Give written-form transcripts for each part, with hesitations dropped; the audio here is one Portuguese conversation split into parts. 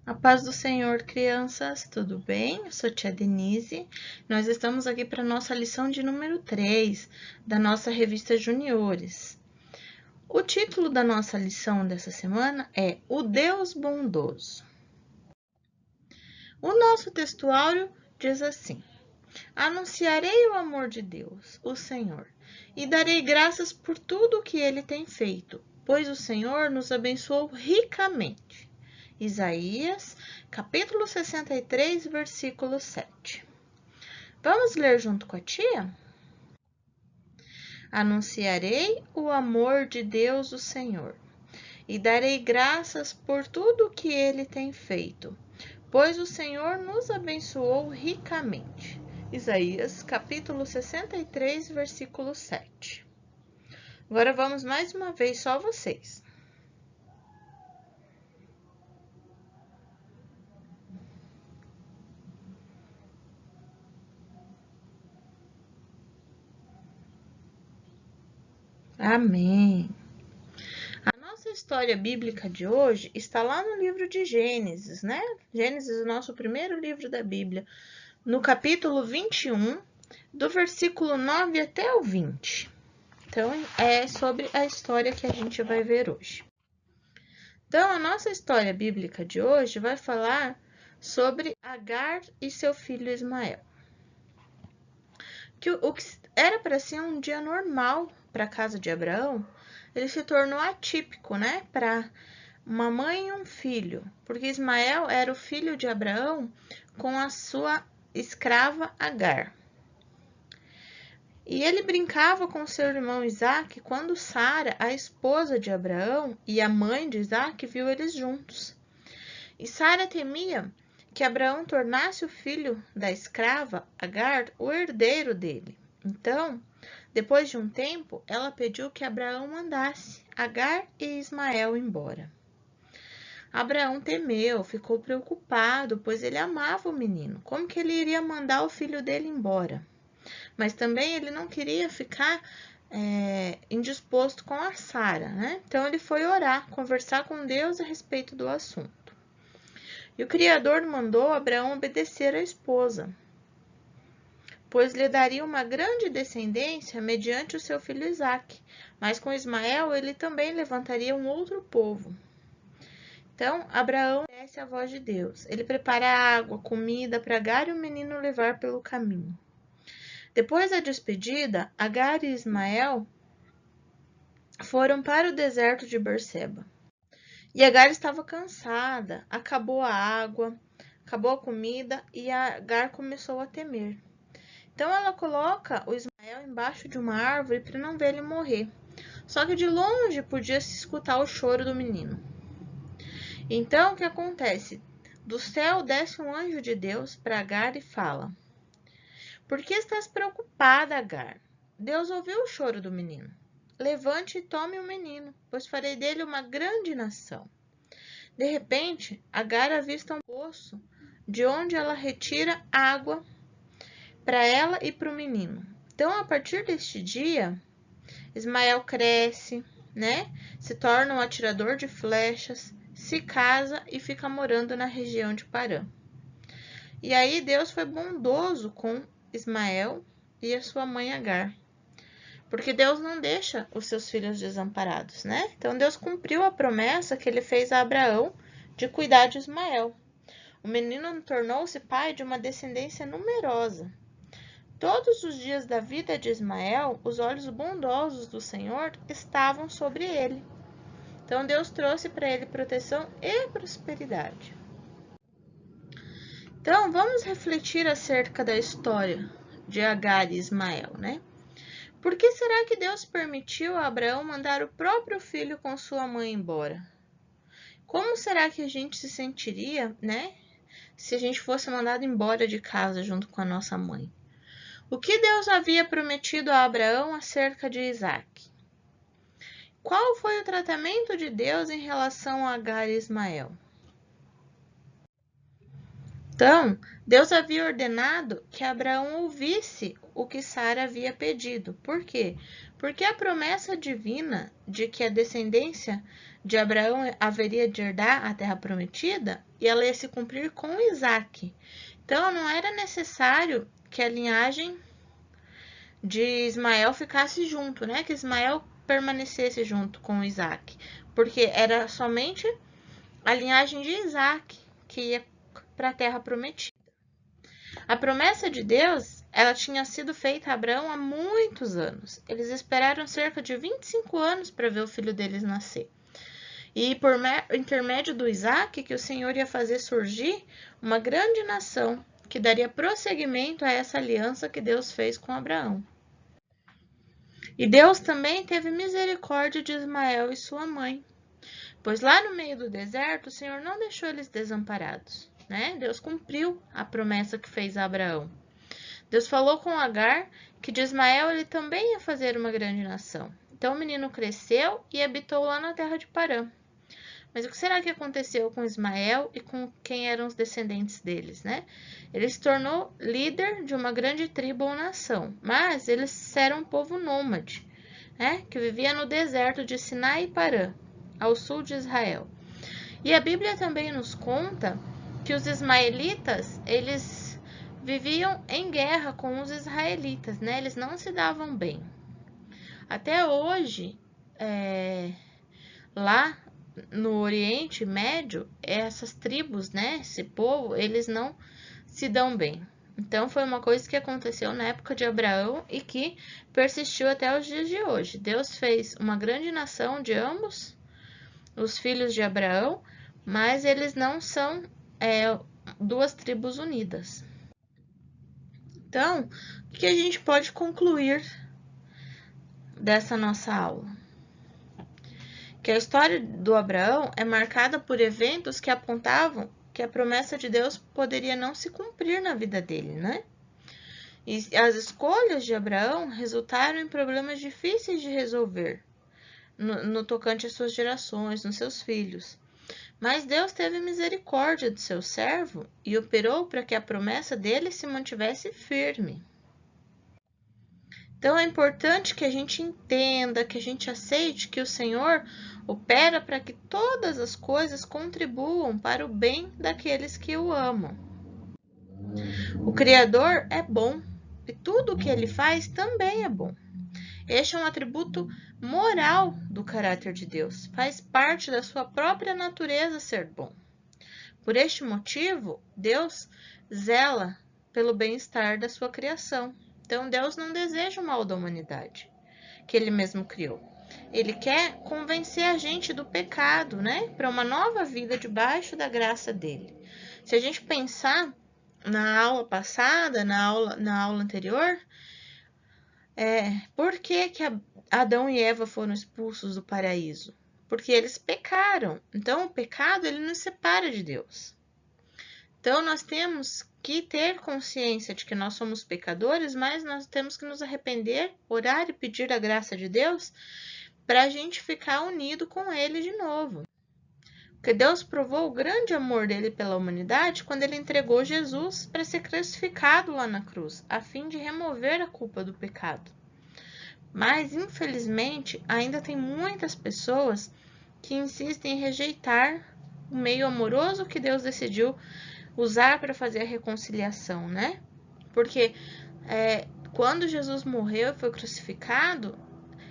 A paz do Senhor, crianças, tudo bem? Eu sou tia Denise. Nós estamos aqui para a nossa lição de número 3 da nossa revista Juniores. O título da nossa lição dessa semana é O Deus Bondoso. O nosso textuário diz assim: Anunciarei o amor de Deus, o Senhor, e darei graças por tudo o que Ele tem feito, pois o Senhor nos abençoou ricamente. Isaías, capítulo 63, versículo 7. Vamos ler junto com a tia? Anunciarei o amor de Deus, o Senhor, e darei graças por tudo o que Ele tem feito, pois o Senhor nos abençoou ricamente. Isaías, capítulo 63, versículo 7. Agora vamos mais uma vez, só vocês. Amém. A nossa história bíblica de hoje está lá no livro de Gênesis, né? Gênesis, o nosso primeiro livro da Bíblia, no capítulo 21, do versículo 9 até o 20. Então, é sobre a história que a gente vai ver hoje. Então, a nossa história bíblica de hoje vai falar sobre Agar e seu filho Ismael. O que era para ser um dia normal para a casa de Abraão, ele se tornou atípico, né? Para uma mãe e um filho, porque Ismael era o filho de Abraão com a sua escrava Agar. E ele brincava com seu irmão Isaque quando Sara, a esposa de Abraão e a mãe de Isaque, viu eles juntos. E Sara temia que Abraão tornasse o filho da escrava Agar o herdeiro dele. Então, depois de um tempo, ela pediu que Abraão mandasse Agar e Ismael embora. Abraão temeu, ficou preocupado, pois ele amava o menino. Como que ele iria mandar o filho dele embora? Mas também ele não queria ficar indisposto com a Sara, né? Então ele foi orar, conversar com Deus a respeito do assunto. E o Criador mandou Abraão obedecer à esposa, pois lhe daria uma grande descendência mediante o seu filho Isaque. Mas com Ismael ele também levantaria um outro povo. Então, Abraão obedece à voz de Deus. Ele prepara água, comida para Agar e o menino levar pelo caminho. Depois da despedida, Agar e Ismael foram para o deserto de Berseba. E Agar estava cansada, acabou a água, acabou a comida e Agar começou a temer. Então ela coloca o Ismael embaixo de uma árvore para não ver ele morrer. Só que de longe podia-se escutar o choro do menino. Então o que acontece? Do céu desce um anjo de Deus para Agar e fala: Por que estás preocupada, Agar? Deus ouviu o choro do menino. Levante e tome o menino, pois farei dele uma grande nação. De repente, Agar avista um poço, de onde ela retira água para ela e para o menino. Então, a partir deste dia, Ismael cresce, né? Se torna um atirador de flechas, se casa e fica morando na região de Parã. E aí Deus foi bondoso com Ismael e a sua mãe Agar, porque Deus não deixa os seus filhos desamparados, né? Então Deus cumpriu a promessa que ele fez a Abraão de cuidar de Ismael. O menino tornou-se pai de uma descendência numerosa. Todos os dias da vida de Ismael, os olhos bondosos do Senhor estavam sobre ele. Então Deus trouxe para ele proteção e prosperidade. Então vamos refletir acerca da história de Agar e Ismael, né? Por que será que Deus permitiu a Abraão mandar o próprio filho com sua mãe embora? Como será que a gente se sentiria, né? se a gente fosse mandado embora de casa junto com a nossa mãe. O que Deus havia prometido a Abraão acerca de Isaac? Qual foi o tratamento de Deus em relação a Agar e Ismael? Então, Deus havia ordenado que Abraão ouvisse o que Sara havia pedido. Por quê? Porque a promessa divina de que a descendência de Abraão haveria de herdar a terra prometida, e ela ia se cumprir com Isaac. Então, não era necessário que a linhagem de Ismael ficasse junto, né? Que Ismael permanecesse junto com Isaac, porque era somente a linhagem de Isaac que ia para a terra prometida. A promessa de Deus, ela tinha sido feita a Abraão há muitos anos. Eles esperaram cerca de 25 anos para ver o filho deles nascer. E por intermédio do Isaac, que o Senhor ia fazer surgir uma grande nação que daria prosseguimento a essa aliança que Deus fez com Abraão. E Deus também teve misericórdia de Ismael e sua mãe, pois lá no meio do deserto o Senhor não deixou eles desamparados, né? Deus cumpriu a promessa que fez a Abraão. Deus falou com Agar que de Ismael ele também ia fazer uma grande nação. Então o menino cresceu e habitou lá na terra de Parã. Mas o que será que aconteceu com Ismael e com quem eram os descendentes deles, né? Ele se tornou líder de uma grande tribo ou nação, mas eles eram um povo nômade, né? Que vivia no deserto de Sinai e Parã, ao sul de Israel. E a Bíblia também nos conta que os ismaelitas, eles viviam em guerra com os israelitas, né? Eles não se davam bem. Até hoje, lá no Oriente Médio, essas tribos, né, esse povo, eles não se dão bem. Então, foi uma coisa que aconteceu na época de Abraão e que persistiu até os dias de hoje. Deus fez uma grande nação de ambos os filhos de Abraão, mas eles não são duas tribos unidas. Então, o que a gente pode concluir dessa nossa aula? Que a história do Abraão é marcada por eventos que apontavam que a promessa de Deus poderia não se cumprir na vida dele, né? E as escolhas de Abraão resultaram em problemas difíceis de resolver no tocante às suas gerações, nos seus filhos. Mas Deus teve misericórdia do seu servo e operou para que a promessa dele se mantivesse firme. Então, é importante que a gente entenda, que a gente aceite que o Senhor opera para que todas as coisas contribuam para o bem daqueles que o amam. O Criador é bom e tudo o que ele faz também é bom. Este é um atributo moral do caráter de Deus, faz parte da sua própria natureza ser bom. Por este motivo, Deus zela pelo bem-estar da sua criação. Então, Deus não deseja o mal da humanidade, que Ele mesmo criou. Ele quer convencer a gente do pecado, né? Para uma nova vida debaixo da graça dele. Se a gente pensar na aula passada, na aula anterior, por que Adão e Eva foram expulsos do paraíso? Porque eles pecaram. Então, o pecado, ele nos separa de Deus. Então, nós temos que ter consciência de que nós somos pecadores, mas nós temos que nos arrepender, orar e pedir a graça de Deus para a gente ficar unido com Ele de novo. Porque Deus provou o grande amor dele pela humanidade quando ele entregou Jesus para ser crucificado lá na cruz, a fim de remover a culpa do pecado. Mas, infelizmente, ainda tem muitas pessoas que insistem em rejeitar o meio amoroso que Deus decidiu usar para fazer a reconciliação, né? Porque quando Jesus morreu e foi crucificado,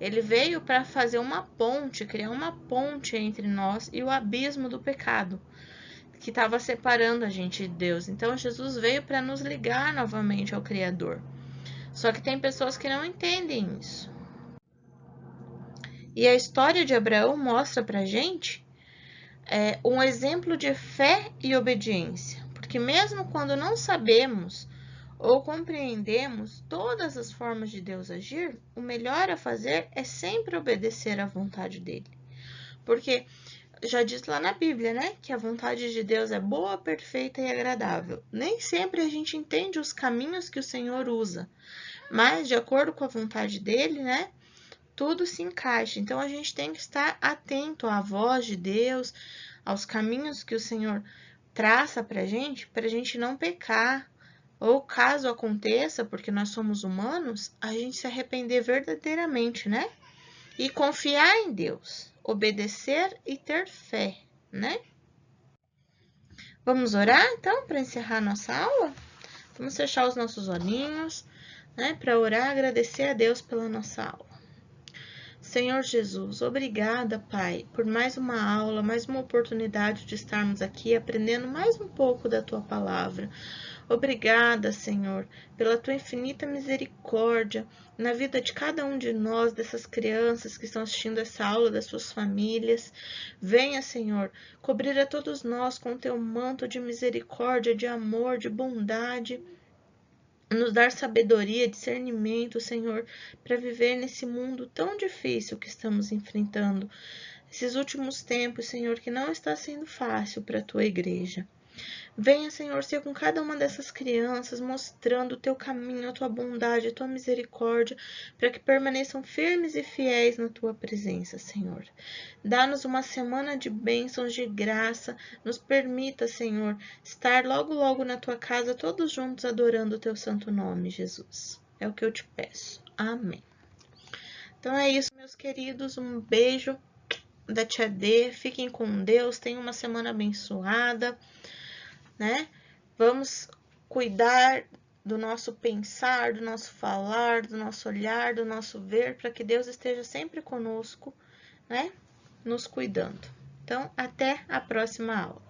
ele veio para fazer uma ponte, criar uma ponte entre nós e o abismo do pecado, que estava separando a gente de Deus. Então, Jesus veio para nos ligar novamente ao Criador. Só que tem pessoas que não entendem isso. E a história de Abraão mostra para a gente um exemplo de fé e obediência. Porque mesmo quando não sabemos ou compreendemos todas as formas de Deus agir, o melhor a fazer é sempre obedecer à vontade dele. Porque já diz lá na Bíblia, né? Que a vontade de Deus é boa, perfeita e agradável. Nem sempre a gente entende os caminhos que o Senhor usa, mas de acordo com a vontade dele, né? Tudo se encaixa. Então a gente tem que estar atento à voz de Deus, aos caminhos que o Senhor traça para a gente não pecar. Ou caso aconteça, porque nós somos humanos, a gente se arrepender verdadeiramente, né? E confiar em Deus, obedecer e ter fé, né? Vamos orar então para encerrar nossa aula? Vamos fechar os nossos olhinhos, né? Para orar, agradecer a Deus pela nossa aula. Senhor Jesus, obrigada, Pai, por mais uma aula, mais uma oportunidade de estarmos aqui aprendendo mais um pouco da Tua palavra. Obrigada, Senhor, pela Tua infinita misericórdia na vida de cada um de nós, dessas crianças que estão assistindo essa aula, das suas famílias. Venha, Senhor, cobrir a todos nós com o Teu manto de misericórdia, de amor, de bondade, nos dar sabedoria, discernimento, Senhor, para viver nesse mundo tão difícil que estamos enfrentando. Esses últimos tempos, Senhor, que não está sendo fácil para a Tua igreja. Venha, Senhor, ser com cada uma dessas crianças, mostrando o Teu caminho, a Tua bondade, a Tua misericórdia, para que permaneçam firmes e fiéis na Tua presença, Senhor. Dá-nos uma semana de bênçãos, de graça. Nos permita, Senhor, estar logo, logo na Tua casa, todos juntos adorando o Teu santo nome, Jesus. É o que eu te peço. Amém. Então é isso, meus queridos. Um beijo da Tia D. Fiquem com Deus. Tenham uma semana abençoada, né? Vamos cuidar do nosso pensar, do nosso falar, do nosso olhar, do nosso ver, para que Deus esteja sempre conosco, né? Nos cuidando. Então, até a próxima aula.